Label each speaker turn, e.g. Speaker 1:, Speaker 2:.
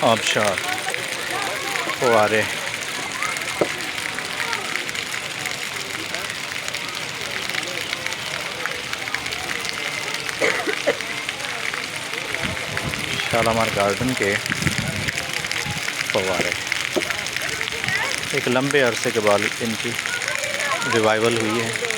Speaker 1: आबशार फुव्वारे। Shalimar garden के फव्वारे। एक लंबे अरसे के बाद इनकी रिवाइवल हुई है।